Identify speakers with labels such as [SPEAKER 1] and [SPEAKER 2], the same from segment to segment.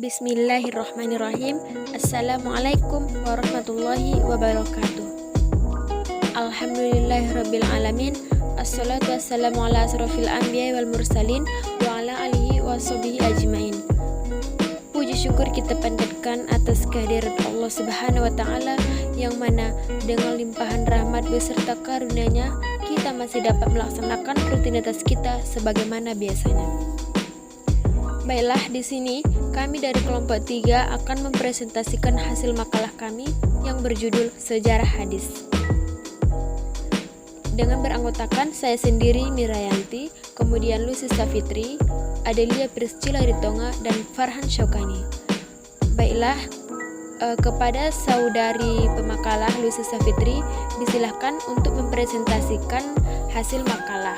[SPEAKER 1] Bismillahirrahmanirrahim. Assalamualaikum warahmatullahi wabarakatuh. Alhamdulillahirrabbilalamin. Assalatu wassalamu ala asrofil anbiya wal mursalin wa ala alihi wa sahbihi ajmain. Puji syukur kita panjatkan atas kehadiran Allah Subhanahu wa ta'ala, yang mana dengan limpahan rahmat beserta karunia-Nya kita masih dapat melaksanakan rutinitas kita sebagaimana biasanya. Baiklah, di sini kami dari kelompok 3 akan mempresentasikan hasil makalah kami yang berjudul Sejarah Hadis. Dengan beranggotakan saya sendiri Mirayanti, kemudian Lucy Safitri, Adelia Priscilla Ritonga, dan Farhan Syaukani. Baiklah, kepada saudari pemakalah Lucy Safitri disilahkan untuk mempresentasikan hasil makalah.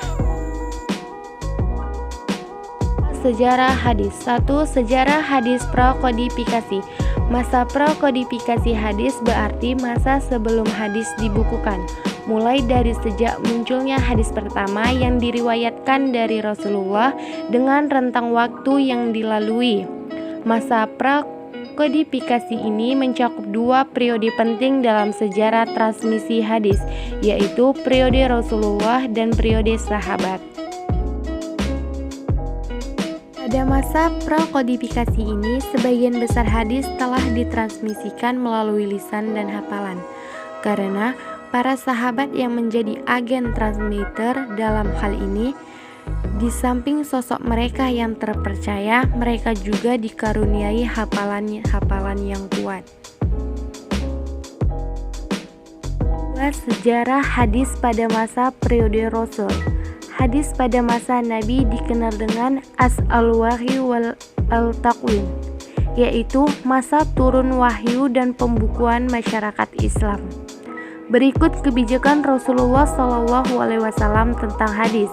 [SPEAKER 2] Sejarah hadis. 1. Sejarah hadis prakodifikasi. Masa prakodifikasi hadis berarti masa sebelum hadis dibukukan, mulai dari sejak munculnya hadis pertama yang diriwayatkan dari Rasulullah dengan rentang waktu yang dilalui. Masa prakodifikasi ini mencakup 2 periode penting dalam sejarah transmisi hadis, yaitu periode Rasulullah dan periode sahabat. Pada masa prakodifikasi ini, sebagian besar hadis telah ditransmisikan melalui lisan dan hafalan, karena para sahabat yang menjadi agen transmitter dalam hal ini, di samping sosok mereka yang terpercaya, mereka juga dikaruniai hafalan yang kuat. Sejarah hadis pada masa periode Rasul. Hadis pada masa Nabi dikenal dengan as-al-wahyi wal al-taqwim, yaitu masa turun wahyu dan pembukuan masyarakat Islam. Berikut kebijakan Rasulullah SAW tentang hadis.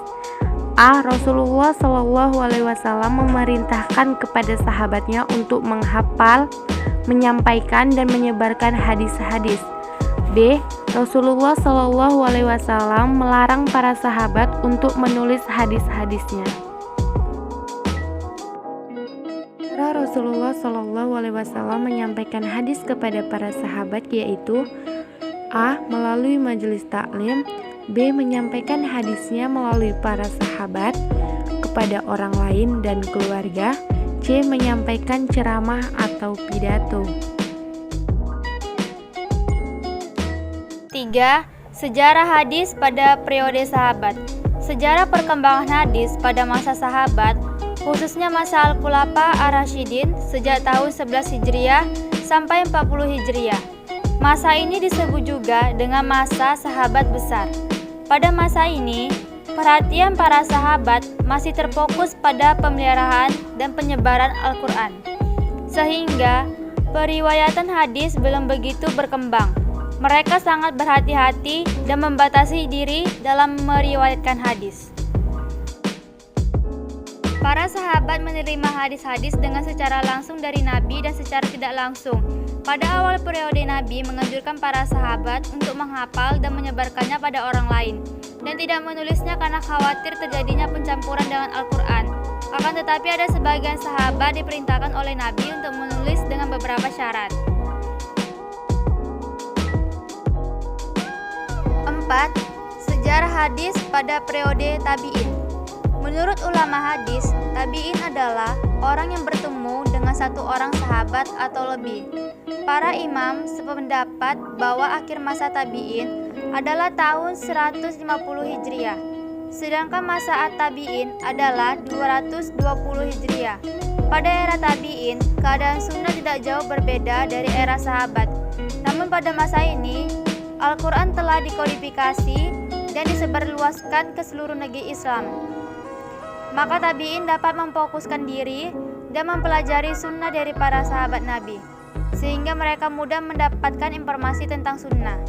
[SPEAKER 2] A. Rasulullah SAW memerintahkan kepada sahabatnya untuk menghafal, menyampaikan, dan menyebarkan hadis-hadis. B. Rasulullah SAW melarang para sahabat untuk menulis hadis-hadisnya. Cara Rasulullah SAW menyampaikan hadis kepada para sahabat yaitu: A. Melalui majelis taklim. B. Menyampaikan hadisnya melalui para sahabat kepada orang lain dan keluarga. C. Menyampaikan ceramah atau pidato.
[SPEAKER 3] 3. Sejarah hadis pada periode sahabat. Sejarah perkembangan hadis pada masa sahabat, khususnya masa Al-Khulafa Ar-Rasyidin sejak tahun 11 Hijriah sampai 40 Hijriah. Masa ini disebut juga dengan masa sahabat besar. Pada masa ini, perhatian para sahabat masih terfokus pada pemeliharaan dan penyebaran Al-Quran, sehingga periwayatan hadis belum begitu berkembang. Mereka sangat berhati-hati dan membatasi diri dalam meriwayatkan hadis. Para sahabat menerima hadis-hadis dengan secara langsung dari Nabi dan secara tidak langsung. Pada awal periode Nabi menganjurkan para sahabat untuk menghafal dan menyebarkannya pada orang lain, dan tidak menulisnya karena khawatir terjadinya pencampuran dengan Al-Quran. Akan tetapi ada sebagian sahabat diperintahkan oleh Nabi untuk menulis dengan beberapa syarat. 4. Sejarah hadis pada periode tabi'in. Menurut ulama hadis, tabi'in adalah orang yang bertemu dengan satu orang sahabat atau lebih. Para imam sependapat bahwa akhir masa tabi'in adalah tahun 150 Hijriah, sedangkan masa at-tabi'in adalah 220 Hijriah. Pada era tabi'in, keadaan sunnah tidak jauh berbeda dari era sahabat. Namun pada masa ini, Al-Quran telah dikodifikasi dan disebarluaskan ke seluruh negeri Islam. Maka tabi'in dapat memfokuskan diri dan mempelajari sunnah dari para sahabat Nabi, sehingga mereka mudah mendapatkan informasi tentang sunnah.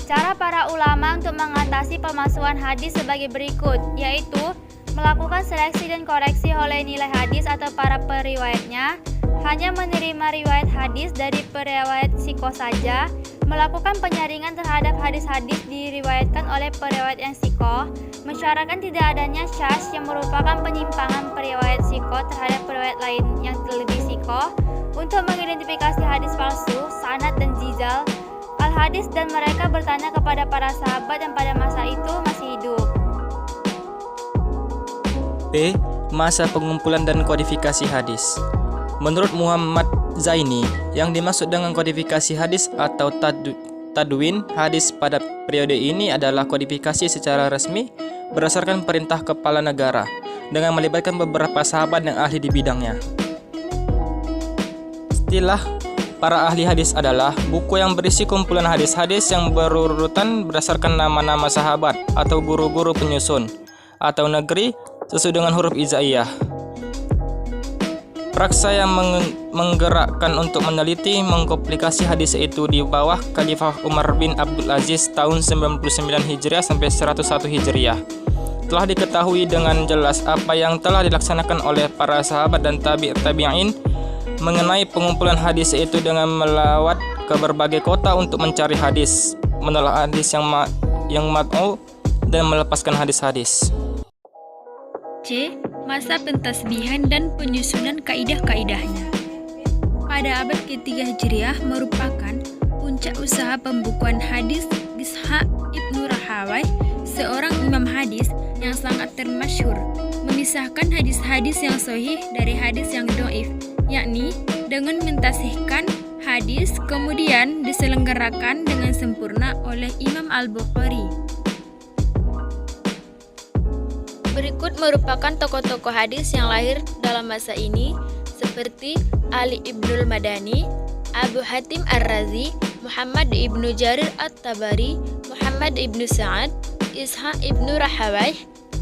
[SPEAKER 3] Cara para ulama untuk mengatasi pemalsuan hadis sebagai berikut, yaitu melakukan seleksi dan koreksi oleh nilai hadis atau para periwayatnya, hanya menerima riwayat hadis dari periwayat sikoh saja, melakukan penyaringan terhadap hadis-hadis diriwayatkan oleh periwayat yang sikoh, mensyaratkan tidak adanya syadz yang merupakan penyimpangan periwayat sikoh. sikoh terhadap riwayat lain yang lebih sikoh untuk mengidentifikasi hadis palsu, sanad dan jizal al-hadis, dan mereka bertanya kepada para sahabat yang pada masa itu masih hidup.
[SPEAKER 4] B. Masa pengumpulan dan kodifikasi hadis. Menurut Muhammad Zaini, yang dimaksud dengan kodifikasi hadis atau tadwin hadis pada periode ini adalah kodifikasi secara resmi berdasarkan perintah kepala negara dengan melibatkan beberapa sahabat yang ahli di bidangnya. Istilah para ahli hadis adalah buku yang berisi kumpulan hadis-hadis yang berurutan berdasarkan nama-nama sahabat atau guru-guru penyusun atau negeri sesuai dengan huruf hijaiyah. Praksa yang menggerakkan untuk meneliti mengkomplikasi hadis itu di bawah Khalifah Umar bin Abdul Aziz tahun 99 Hijriah sampai 101 Hijriah. Telah diketahui dengan jelas apa yang telah dilaksanakan oleh para sahabat dan tabi'in mengenai pengumpulan hadis itu dengan melawat ke berbagai kota untuk mencari hadis, menelaah hadis yang mat'u dan melepaskan hadis-hadis.
[SPEAKER 1] C. Masa pentasbihan dan penyusunan kaidah-kaidahnya. Pada abad ketiga Hijriah merupakan puncak usaha pembukuan hadis Ishaq ibnu Rahawai, seorang imam hadis yang sangat termasyhur, memisahkan hadis-hadis yang sahih dari hadis yang dhaif, yakni dengan mentasihkan hadis kemudian diselenggarakan dengan sempurna oleh Imam Al-Bukhari. Berikut merupakan tokoh-tokoh hadis yang lahir dalam masa ini seperti Ali Ibnul Madani, Abu Hatim Ar-Razi, Muhammad Ibnu Jarir At-Tabari, Muhammad Ibnu Sa'ad, Ishaq Ibnu Rahawai,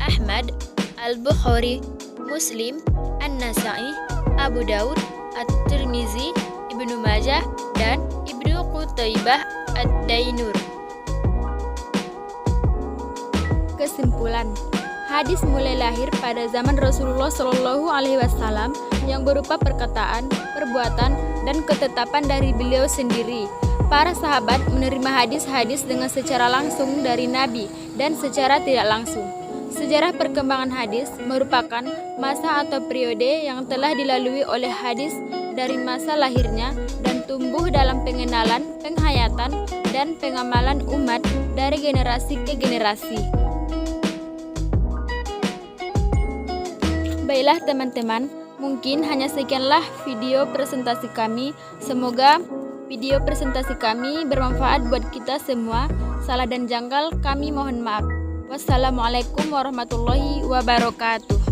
[SPEAKER 1] Ahmad, Al-Bukhari, Muslim, An-Nasa'i, Abu Daud, At-Tirmizi, Ibnu Majah, dan Ibnu Qutaibah Ad-Dainur. Kesimpulan, hadis mulai lahir pada zaman Rasulullah Shallallahu Alaihi Wasallam yang berupa perkataan, perbuatan, dan ketetapan dari beliau sendiri. Para sahabat menerima hadis-hadis dengan secara langsung dari Nabi dan secara tidak langsung. Sejarah perkembangan hadis merupakan masa atau periode yang telah dilalui oleh hadis dari masa lahirnya dan tumbuh dalam pengenalan, penghayatan, dan pengamalan umat dari generasi ke generasi. Baiklah teman-teman, mungkin hanya sekianlah video presentasi kami. Semoga video presentasi kami bermanfaat buat kita semua. Salah dan janggal kami mohon maaf. Wassalamualaikum warahmatullahi wabarakatuh.